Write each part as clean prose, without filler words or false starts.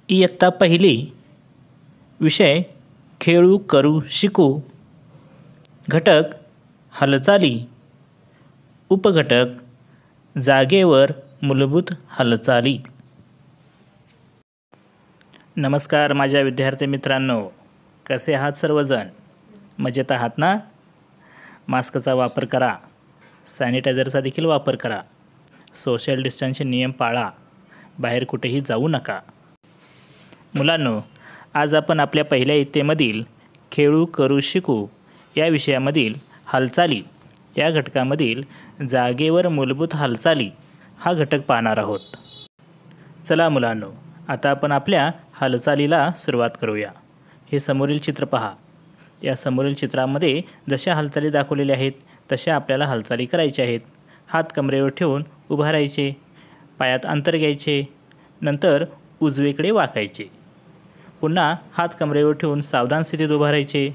इयत्ता पहिली. विषय खेळू करू शिकू. घटक हालचाली. उपघटक जागेवर मूलभूत हालचाली. नमस्कार माझ्या विद्यार्थी मित्रांनो, कसे आहात सर्वजण? मजेत आहात ना? मास्कचा वापर करा, सॅनिटायझरचा देखील वापर करा, सोशल डिस्टन्सचे नियम पाळा, बाहेर कुठेही जाऊ नका. मुलांनो, आज आपण आपल्या पहिल्या इयत्तेमधील खेळू करू शिकू या विषयामधील हालचाली या घटकामधील जागेवर मूलभूत हालचाली हा घटक पाहणार आहोत. चला मुलांनो, आता आपण आपल्या हालचालीला सुरुवात करूया. हे समोरील चित्र पहा. या समोरील चित्रामध्ये जशा हालचाली दाखवलेल्या आहेत तशा आपल्याला हालचाली करायच्या आहेत. हात कमरेवर ठेवून उभा राहायचे, पायात अंतर घ्यायचे, नंतर उजवीकडे वाकायचे. पुन्हा हात कमरेवर ठेवून सावधान स्थितीत उभा राहायचे,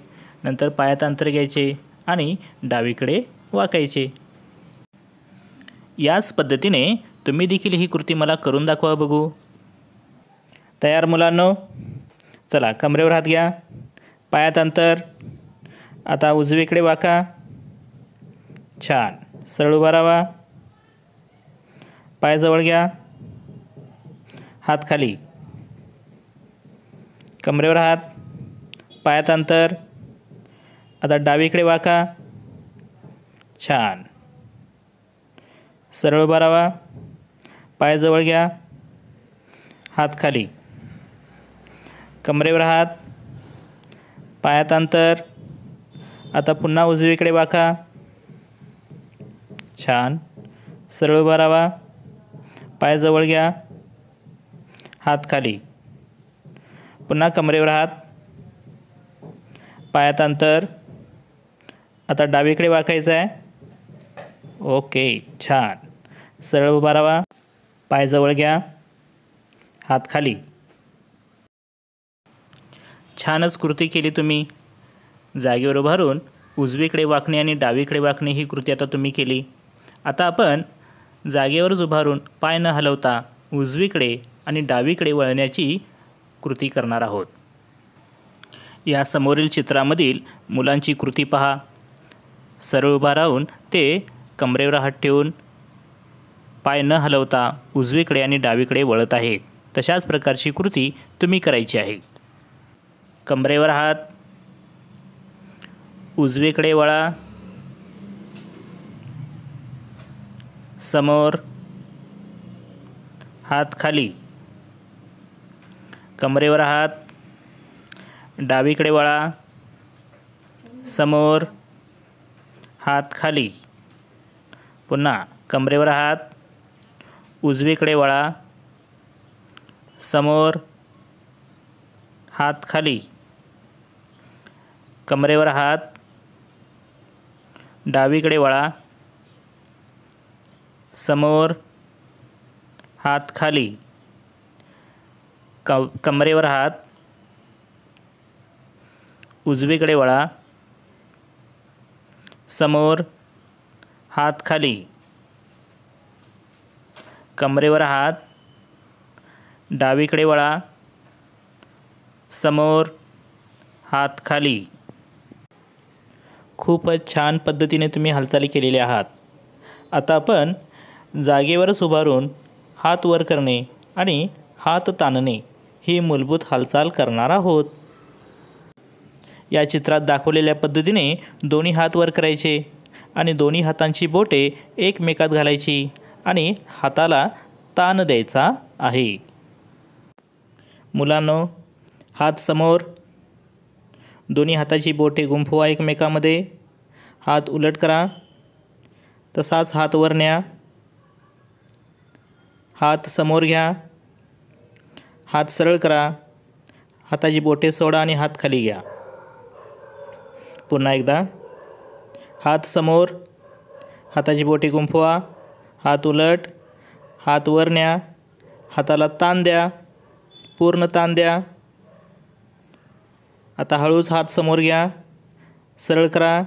नंतर पायात अंतर घ्यायचे आणि डावीकडे वाकायचे. याच पद्धतीने तुम्ही देखील ही कृती मला करून दाखवा बघू. तयार मुलांनो? चला, कमरेवर हात घ्या, पायात अंतर. आता उजवीकडे वाका. छान. सरळ उभा राहा. पाय जवळ घ्या, हात खाली. कमरेवर हात, पायात अंतर. आता डावीकडे वाका. छान. सरळ उभा राहा. पाय जवळ घ्या, हात खाली. कमरेवर हात, पायात अंतर. आता पुन्हा उजवीकडे वाका. छान. सरळ उभा राहा. पाय जवळ घ्या, हात खाली. पुन्हा कमरेवर हात, पायात अंतर. आता डावीकडे वाकायचं आहे. ओके, छान. सरळ उभा राहा. पाय जवळ घ्या, हात खाली. छानच कृती केली तुम्ही. जागेवर उभारून उजवीकडे वाकणे आणि डावीकडे वाकणे ही कृती आता तुम्ही केली. आता आपण जागेवरच उभारून पाय न हलवता उजवीकडे आणि डावीकडे वळण्याची कृती करणार आहोत. या समोरील चित्रामधील मुलांची कृती पहा. सरळ उभा राहून ते कमरेवर हात ठेवून पाय न हलवता उजवीकडे आणि डावीकडे वळत आहेत. तशाच प्रकारची कृती तुम्ही करायची आहे. कमरेवर हात, उजवीकडे वळा, समोर, हात खाली. कमरेवर हात, डावीकडे वळा, समोर, हात खाली. पुन्हा कमरेवर हात, उजवीकडे वळा, समोर, हात खाली. कमरेवर हात, डावीकडे वळा, समोर, हात खाली. कमरेवर हात, उजवीकडे वळा, समोर, हात खाली. कमरेवर हात, डावीकडे वळा, समोर, हात खाली. खूपच छान पद्धतीने तुम्ही हालचाली केलेल्या आहात. आता आपण जागेवरच उभारून हात वर करणे आणि हात ताणणे ही मूलभूत हालचाल करणार आहोत. या चित्रात दाखवलेल्या पद्धतीने दोन्ही हात वर करायचे आणि दोन्ही हातांची बोटे एकमेकात घालायची आणि हाताला ताण द्यायचा आहे. मुलांनो, हात समोर, दोन्ही हाताची बोटे गुंफवा एकमेकामध्ये. हात उलट करा, तसाच हात वर न्या. हात समोर घ्या, हात सरळ करा, हाताची बोटे सोडा आणि हात खाली घ्या. पुन्हा एकदा हात समोर, हाताची बोटे गुंफवा, हात उलट, हात वर न्या, हाताला ताण द्या, पूर्ण ताण द्या. आता हळूच हात समोर घ्या, सरळ करा,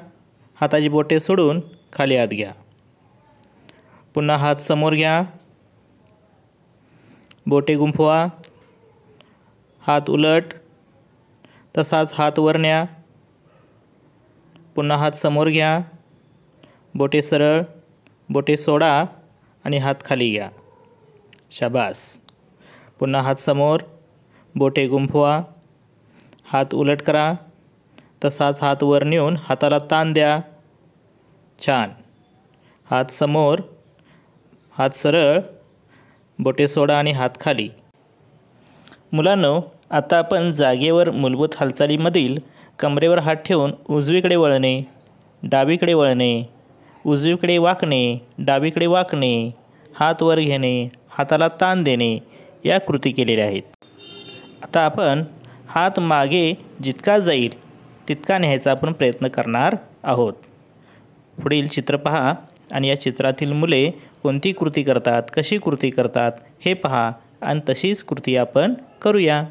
हाताची बोटे सोडून खाली हात घ्या. पुन्हा हात समोर घ्या, बोटे गुंफवा, हात उलट, तसाच हात वर न्या, पुन्हा हात समोर घ्या, बोटे सरळ, बोटे सोडा आणि हात खाली घ्या. शाबास. पुन्हा हात समोर, बोटे गुंफवा, हात उलट करा, तसाच हात वर नेऊन हाताला ताण द्या. छान. हात समोर, हात सरळ, बोटे सोडा आणि हात खाली. मुलांनो, आता आपण जागेवर मूलभूत हालचालीमधील कमरेवर हात ठेवून उजवीकडे वळणे, डावीकडे वळणे, उजवीकडे वाकणे, डावीकडे वाकणे, हात वर घेणे, हाताला ताण देणे या कृती केलेल्या आहेत. आता आपण हात मागे जितका जाईल तितका न्यायचा आपण प्रयत्न करणार आहोत. पुढील चित्र पहा आणि या चित्रातील मुले कोणती कृती करतात, कशी कृती करतात हे पहा आणि तशीच कृती आपण करूया.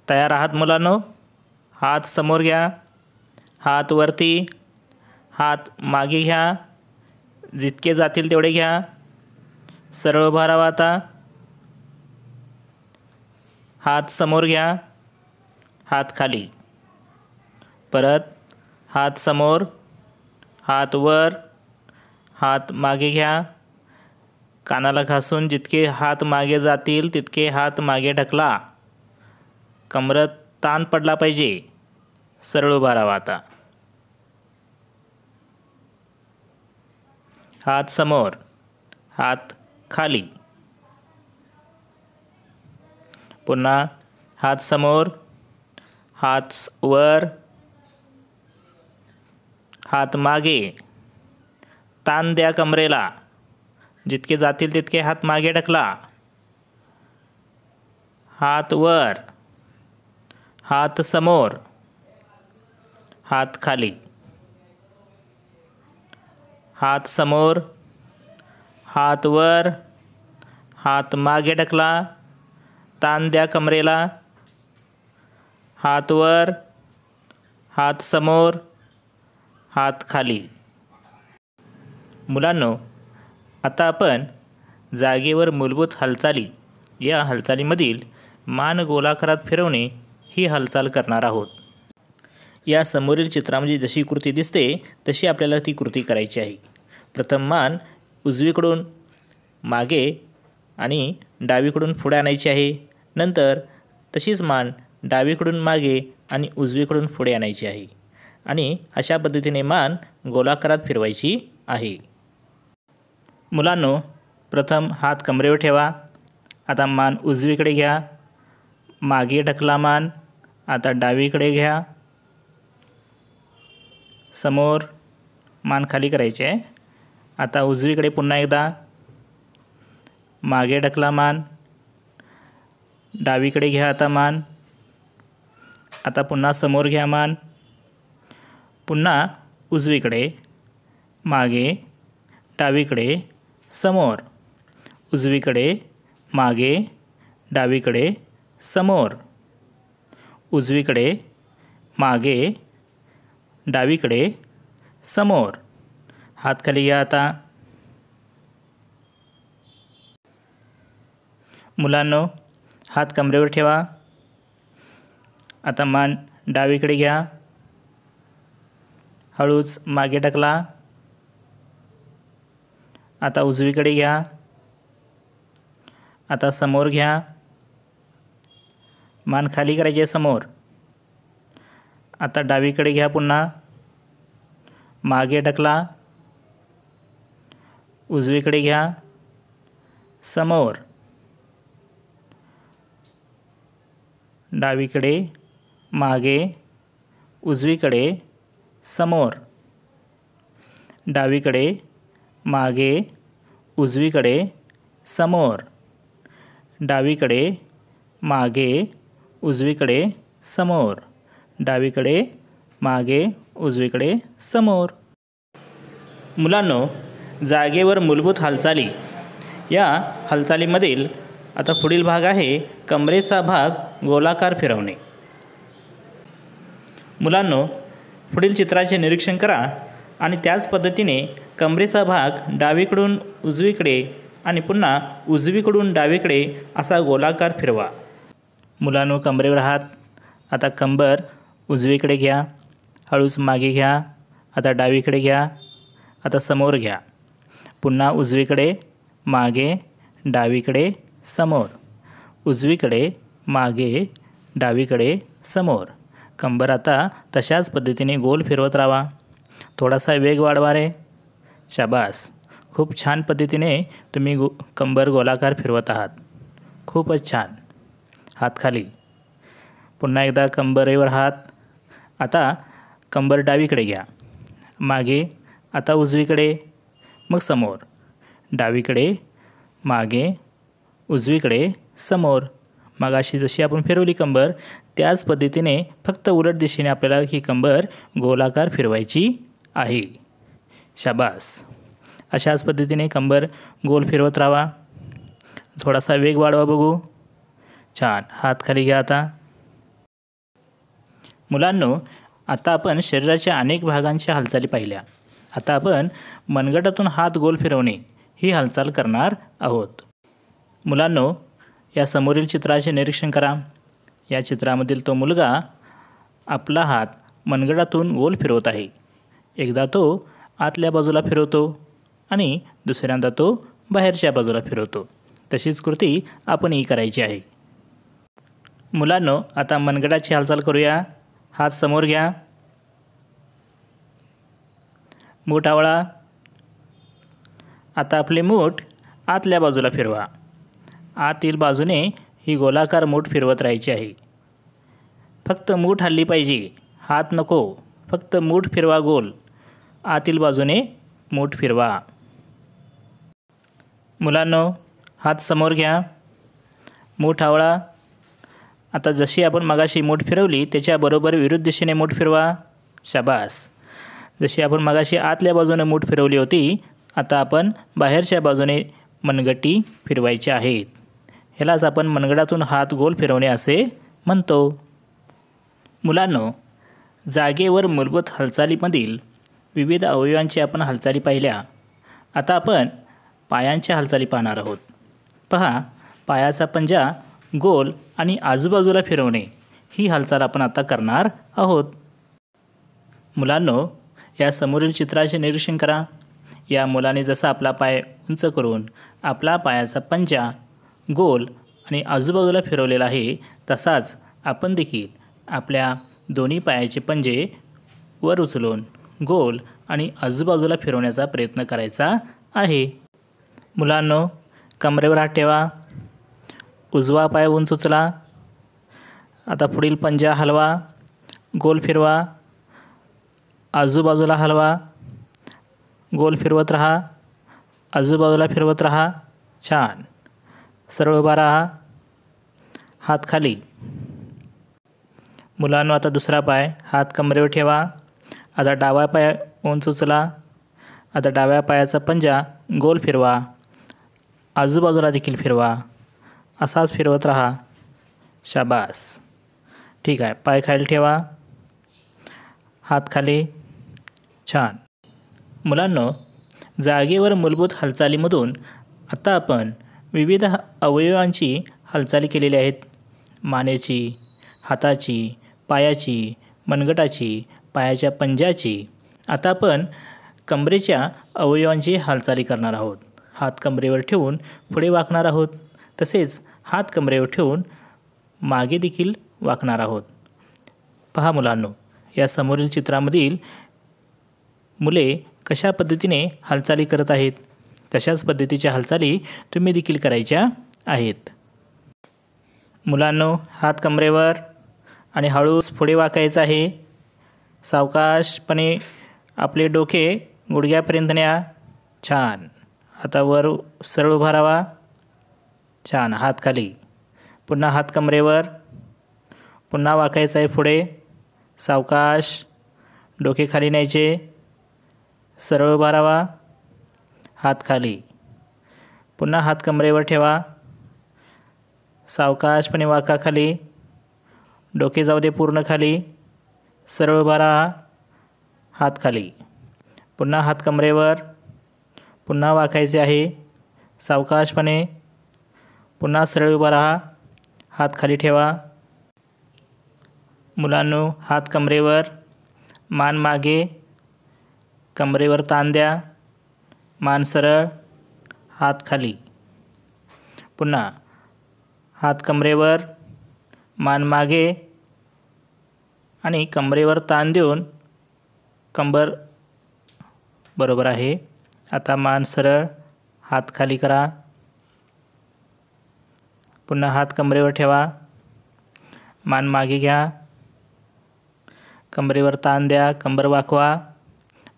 तयार आहात मुलांनो? हात समोर घ्या, हात वरती, हात मागे घ्या, जितके जातील तेवढे घ्या. सरळ उभा राहा. आता हात समोर घ्या, हात खाली. परत हात समोर, हात वर, हात मागे घ्या. कानाला घासून जितके हात मागे जातील तितके हात मागे ढकला. कमरेत ताण पडला पाहिजे. सरळ उभा राहा. आता हात समोर, हात खाली. पुन्हा हात समोर, हात वर, हात मागे. ताण द्या कमरेला. जितके जातील तितके हात मागे ढकला. हात वर, हात समोर, हात खाली. हात समोर, हात वर, हात मागे ढकला. ताण द्या कमरेला. हात वर, हात समोर, हात खाली. मुलांनो, आता आपण जागेवर मूलभूत हालचाली या हालचालीमधील मान गोलाकारात फिरवणे ही हालचाल करणार आहोत. या समोरील चित्रामध्ये जशी कृती दिसते तशी आपल्याला ती कृती करायची आहे. प्रथम मान उजवीकडून मागे आणि डावीकडून पुढे आणायची आहे. नंतर तशीच मान डावीकडून मागे आणि उजवीकडून पुढे आणायची आहे आणि अशा पद्धतीने मान गोलाकारात फिरवायची आहे. मुलांनो, प्रथम हात कमरेवर ठेवा. आता मान उजवीकडे घ्या, मागे ढकला मान. आता डावीकडे घ्या, समोर, मान खाली करायची आहे. आता उजवीकडे पुन्हा एकदा, मागे ढकला मान. डावीकडे घ्या आता मान. आता पुन्हा समोर घ्या मान. पुन्हा उजवीकडे, मागे, डावीकडे, समोर. उजवीकडे, मागे, डावीकडे, समोर. उजवीकडे, मागे, डावीकडे, समोर. हात खाली घ्या आता. मुलांनो, हात कमरेवर ठेवा. आता मान डावीकडे घ्या. हळूच मागे ढकला. आता उजवीकडे घ्या. आता समोर घ्या. मान खाली करायची आहे समोर. आता डावीकडे घ्या पुन्हा. मागे ढकला. उजवीकडे घ्या. समोर. डावीकडे, मागे, उजवीकडे, समोर. डावीकडे, मागे, उजवीकडे, समोर. डावीकडे, मागे, उजवीकडे, समोर. डावीकडे, मागे, उजवीकडे, समोर. मुलांनो, जागेवर मूलभूत हालचाली या हालचालीमधील आता पुढील भाग आहे कमरेचा भाग गोलाकार फिरवणे. मुलांनो, पुढील चित्राचे निरीक्षण करा आणि त्याच पद्धतीने कमरेचा भाग डावीकडून उजवीकडे आणि पुन्हा उजवीकडून डावीकडे असा गोलाकार फिरवा. मुलांनो, कंबरेवर हात. आता कंबर उजवीकडे घ्या, हळूच मागे घ्या. आता डावीकडे घ्या. आता समोर घ्या. पुन्हा उजवीकडे, मागे, डावीकडे, समोर. उजवीकडे, मागे, डावीकडे, समोर. कंबर आता तशाच पद्धतीने गोल फिरवत राहा. थोडासा वेग वाढवा रे. शाबास. खूप छान पद्धतीने तुम्ही कंबर गोलाकार फिरवत आहात. खूपच छान. हात खाली. पुन्हा एकदा कंबरेवर हात. आता कंबर डावीकडे घ्या, मागे. आता उजवीकडे, मग समोर. डावीकडे, मागे, उजवीकडे, समोर. मगाशी जशी आपण फिरवली कंबर त्याच पद्धतीने फक्त उलट दिशेने आपल्याला ही कंबर गोलाकार फिरवायची आहे. शाबास. अशाच पद्धतीने कंबर गोल फिरवत राहा. थोडासा वेग वाढवा बघू. छान. हात खाली घ्या. आता मुलांनो, आता आपण शरीराच्या अनेक भागांच्या हालचाली पाहिल्या. आता आपण मनगटातून हात गोल फिरवणे ही हालचाल करणार आहोत. मुलांनो, या समोरील चित्राचे निरीक्षण करा. या चित्रामधील तो मुलगा आपला हात मनगटातून गोल फिरवत आहे. एकदा तो आतल्या बाजूला फिरवतो आणि दुसऱ्यांदा तो बाहेरच्या बाजूला फिरवतो. तशीच कृती आपणही करायची आहे. मुलांनो, आता मनगटाची हालचाल करूया. हात समोर घ्या. मूठ आवळा. आता आपले मूठ आतल्या बाजूला फिरवा. आतील बाजूने ही गोलाकार मूठ फिरवत राहायची आहे. फक्त मूठ हलली पाहिजे, हात नको. फक्त मूठ फिरवा गोल. आतील बाजूने मूठ फिरवा. मुलांनो, हात समोर घ्या. मूठ आवळा. आता जशी आपण मगाशी मूठ फिरवली त्याच्याबरोबर विरुद्ध दिशेने मूठ फिरवा. शाबास. जशी आपण मगाशी आतल्या बाजूने मूठ फिरवली होती, आता आपण बाहेरच्या बाजूने मनगटी फिरवायची आहेत. ह्यालाच आपण मनगटातून हात गोल फिरवणे असे म्हणतो. मुलांनो, जागेवर मूलभूत हालचालीमधील विविध अवयवांची आपण हालचाली पाहिल्या. आता आपण पायांच्या हालचाली पाहणार आहोत. पहा, पायाचा पंजा गोल आणि आजूबाजूला फिरवणे ही हालचाल आपण आता करणार आहोत. मुलांनो, या समोरील चित्राचे निरीक्षण करा. या मुलाने जसा आपला पाय उंच करून आपला पायाचा पंजा गोल आणि आजूबाजूला फिरवलेला आहे, तसाच आपण देखील आपल्या दोन्ही पायाचे पंजे वर उचलून गोल आणि आजूबाजूला फिरवण्याचा प्रयत्न करायचा आहे. मुलांनो, कमरेवर हात ठेवा. उजवा पाय उंच उचला. आता पुढील पंजा हलवा. गोल फिरवा. आजूबाजूला हलवा. गोल फिरवत राहा. आजूबाजूला फिरवत राहा. छान. सरळ उभा राहा. हात खाली. मुलांनो, आता दुसरा पाय. हात कमरेवर ठेवा. आता डावा पाय उंच उचला. आता डाव्या पायाचा पंजा गोल फिरवा. आजूबाजूला देखील फिरवा. असाच फिरवत राहा. शाबास. ठीक आहे. पाय खाली ठेवा. हात खाली. छान. मुलांनो, जागेवर मूलभूत हालचालीमधून आता आपण विविध अवयवांची हालचाली केलेली आहेत. मानेची, हाताची, पायाची, मनगटाची, पायाच्या पंजाची. आता आपण कमरेच्या अवयवांची हालचाली करणार आहोत. हात कमरेवर ठेवून पुढे वाकणार आहोत. तसेच हात कमरेवर ठेवून मागे देखील वाकणार आहोत. पहा मुलांनो, या समोरील चित्रामधील मुले कशा पद्धतीने हालचाली करत आहेत, तशाच पद्धतीच्या हालचाली तुम्ही देखील करायच्या आहेत. मुलांनो, हात कमरेवर आणि हळूच पुढे वाकायचं आहे. सावकाशपणे आपले डोके गुडघ्यापर्यंत न्या. छान. आता वर सरळ उभा राहा. छान. हात खाली. पुन्हा हात कमरेवर. पुन्हा वाकायचं आहे पुढे. सावकाश. डोके खाली न्यायचे. सरळ उभा राहा. हात खाली. पुन्हा हात कमरेवर ठेवा. सावकाशपणे वाका खाली. डोके जाऊ दे पूर्ण खाली. सरळ उभा राहा. हात खाली. पुन्हा हात कमरेवर. पुन्हा वाकायचे आहे. सावकाशपणे. पुन्हा सरळ उभा राहा. हात खाली ठेवा. मुलांनो, हात कमरेवर, मान मागे, कमरेवर ताण द्या, मान सरळ, हात खाली. पुन्हा हात कमरेवर, मान मागे आणि कमरेवर ताण देऊन कंबर बरोबर आहे. आता मान सरळ, हात खाली करा. पुन्हा हात कमरेवर ठेवा, मान मागे घ्या, कमरेवर ताण द्या, कंबर वाकवा,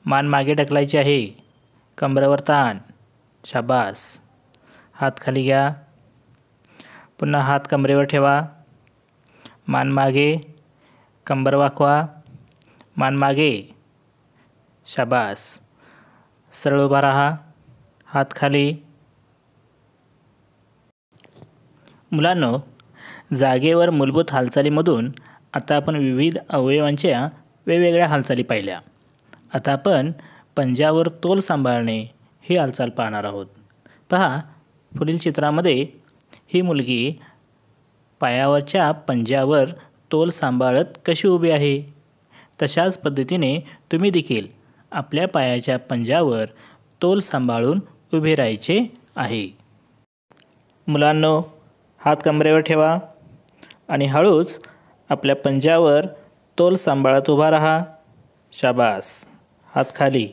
मान मागे ढकलायची आहे, कमरेवर ताण. शाबास. हात खाली घ्या. पुन्हा हात कमरेवर ठेवा, मान मागे, कंबर वाकवा, मान मागे. शाबास. सरळ उभा राहा, हात खाली. मुलांनो, जागेवर मूलभूत हालचालीमधून आता आपण विविध अवयवांच्या वेगवेगळ्या हालचाली पाहिल्या. आता आपण पंजावर तोल सांभाळणे ही हालचाल पाहणार आहोत. पहा, पुढील चित्रामध्ये ही मुलगी पायावरच्या पंजावर तोल सांभाळत कशी उभी आहे. तशाच पद्धतीने तुम्ही देखील आपल्या पायाच्या पंजावर तोल सांभाळून उभे राहायचे आहे. मुलांनो, हात कमरेवर ठेवा आणि हळूच आपल्या पंजावर तोल सांभाळत उभा राहा. शाबास. हात खाली.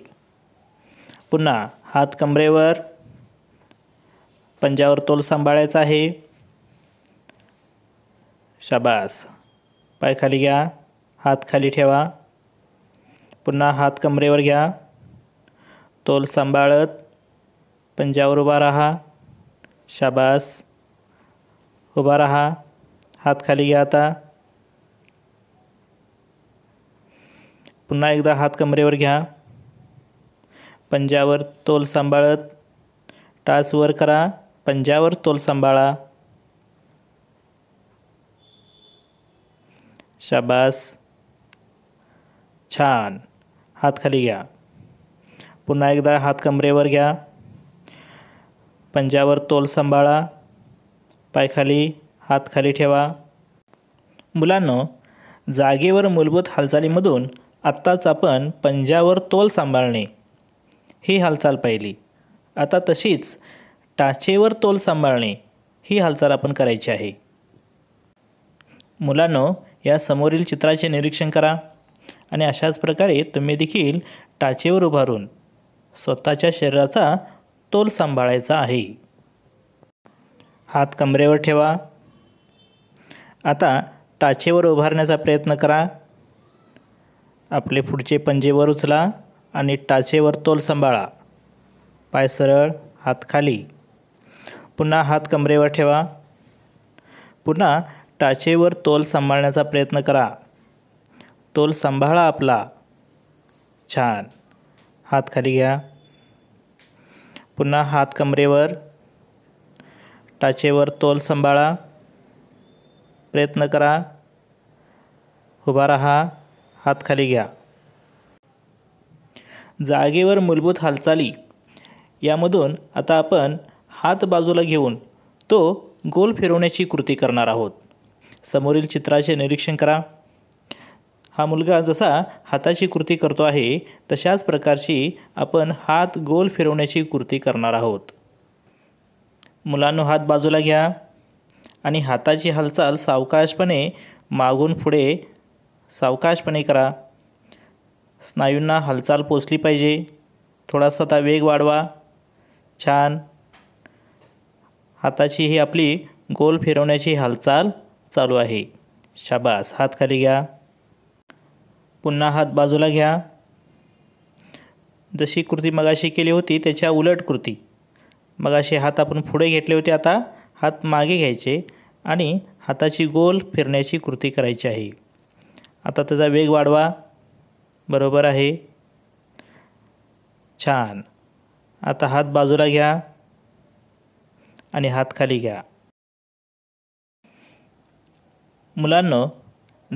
पुन्हा हात कमरेवर, पंजावर तोल सांभाळायचा आहे. शाबास. पाय खाली घ्या, हात खाली ठेवा. पुन्हा हात कमरेवर घ्या, तोल सांभाळत पंजावर उभा राहा. शाबास. उभा राहा, हात खाली घ्या. आता पुन्हा एकदा हात कमरेवर घ्या, पंजावर तोल सांभाळत टाच वर करा, पंजावर तोल सांभाळा. शाबास. छान. हात खाली घ्या. पुन्हा एकदा हात कमरेवर घ्या, पंजावर तोल सांभाळा, पाय खाली, हात खाली ठेवा. मुलांनो, जागेवर मूलभूत हालचालीमधून आत्ताच आपण पंजावर तोल सांभाळणे ही हालचाल पाहिली. आता तशीच टाचेवर तोल सांभाळणे ही हालचाल आपण करायची आहे. मुलांनो, या समोरील चित्राचे निरीक्षण करा आणि अशाच प्रकारे तुम्ही देखील टाचेवर उभारून स्वतःच्या शरीराचा तोल सांभाळायचा आहे. हात कमरेवर ठेवा. आता टाचेवर उभारण्याचा प्रयत्न करा. आपले पुढचे पंजे वर उचला आणि टाचेवर तोल सांभाळा. पाय सरळ, हात खाली. पुन्हा हात कमरेवर ठेवा. पुन्हा टाचेवर तोल सांभाळण्याचा प्रयत्न करा. तोल सांभाळा आपला. छान. हात खाली घ्या. पुन्हा हात कमरेवर, टाचेवर तोल सांभाळा. प्रयत्न करा. उभा राहा, हात खाली घ्या. जागेवर मूलभूत हालचाली यामधून आता आपण हात बाजूला घेऊन तो गोल फिरवण्याची कृती करणार आहोत. समोरील चित्राचे निरीक्षण करा. हा मुलगा जसा हाताची कृती करतो आहे तशाच प्रकारची आपण हात गोल फिरवण्याची कृती करणार आहोत. मुलांनो, हात बाजूला घ्या आणि हाताची हालचाल सावकाशपणे मागून पुढे सावकाशपणे करा. स्नायूंना हालचाल पोचली पाहिजे. थोडासा आता वेग वाढवा. छान. हाताची ही आपली गोल फिरवण्याची हालचाल चालू आहे. शाबास. हात खाली घ्या. पुन्हा हात बाजूला घ्या. जशी कृती मगाशी केली होती त्याच्या उलट कृती. मगाशी हात आपण पुढे घेतले होते, आता हात मागे घ्यायचे आणि हाताची गोल फिरण्याची कृती करायची आहे. आता त्याचा वेग वाढवा. बरोबर आहे. छान. आता हात बाजूला घ्या आणि हात खाली घ्या. मुलांनो,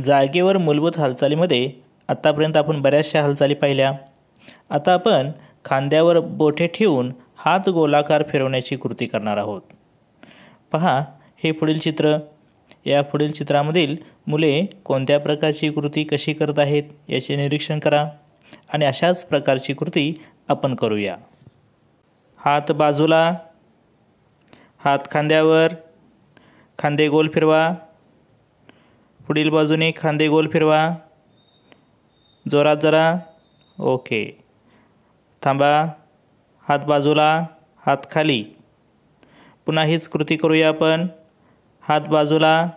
जागेवर मूलभूत हालचालीमध्ये आत्तापर्यंत आपण बऱ्याचशा हालचाली पाहिल्या. आता आपण खांद्यावर बोटे ठेवून हात गोलाकार फिरवण्याची कृती करणार आहोत. पहा, हे पुढील चित्र. या पुढील चित्रामधील मुले कोणत्या प्रकारची कृती कशी करत आहेत याचे निरीक्षण करा आणि अशाच प्रकारची कृती आपण करूया. हात बाजूला, हात खांद्यावर, खांदे गोल फिरवा. पुढील बाजूने खांदे गोल फिरवा. जोरात जरा. ओके. थांबा. हात बाजूला, हात खाली. पुन्हा हीच कृती करूया आपण. हात बाजूला,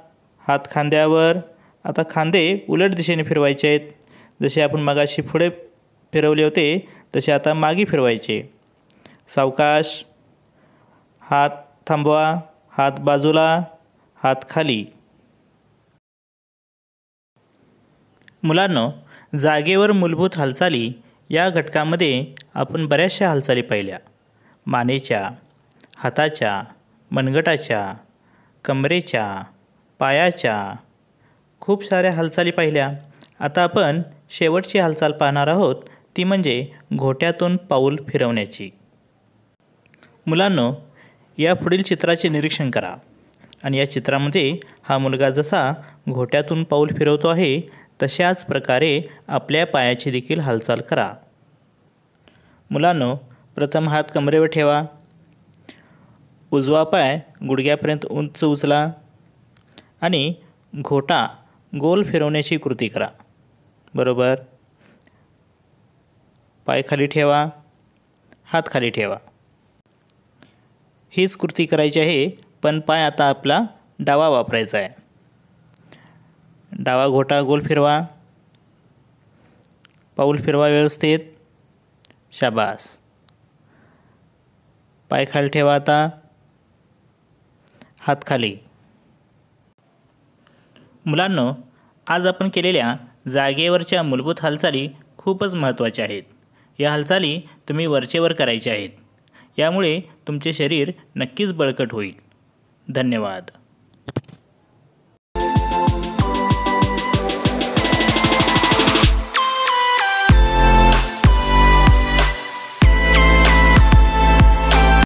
हात खांद्यावर. आता खांदे उलट दिशेने फिरवायचे आहेत. जसे आपण मगाशी पुढे फिरवले होते तसे आता मागे फिरवायचे. सावकाश. हात थांबवा, हात बाजूला, हात खाली. मुलांनो, जागेवर मूलभूत हालचाली या घटकामध्ये आपण बऱ्याचशा हालचाली पाहिल्या. मानेच्या, हाताच्या, मनगटाच्या, कमरेच्या, पायाच्या, खूप साऱ्या हालचाली पाहिल्या. आता आपण शेवटची हालचाल पाहणार आहोत, ती म्हणजे घोट्यातून पाऊल फिरवण्याची. मुलांनो, या पुढील चित्राचे निरीक्षण करा आणि या चित्रामध्ये हा मुलगा जसा घोट्यातून पाऊल फिरवतो आहे तशाच प्रकारे आपल्या पायाची देखील हालचाल करा. मुलांनो, प्रथम हात कमरेवर ठेवा. उजवा पाय गुडघ्यापर्यंत उंच उचला आणि घोटा गोल फिरवण्याची कृती करा. बरोबर. पाय खाली ठेवा, हात खाली ठेवा. हीच कृती करायची आहे, पण पाय आता आपला डावा वापरायचा आहे. डावा घोटा गोल फिरवा. पाऊल फिरवा व्यवस्थित. शाबास. पाय खाली ठेवा आता. हात खाली. मुलांनो, आज आपण केलेल्या जागेवरच्या मूलभूत हालचाली खूपच महत्त्वाच्या आहेत. या हालचाली तुम्ही वरचेवर करायच्या आहेत. यामुळे तुमचे शरीर नक्कीच बळकट होईल. धन्यवाद.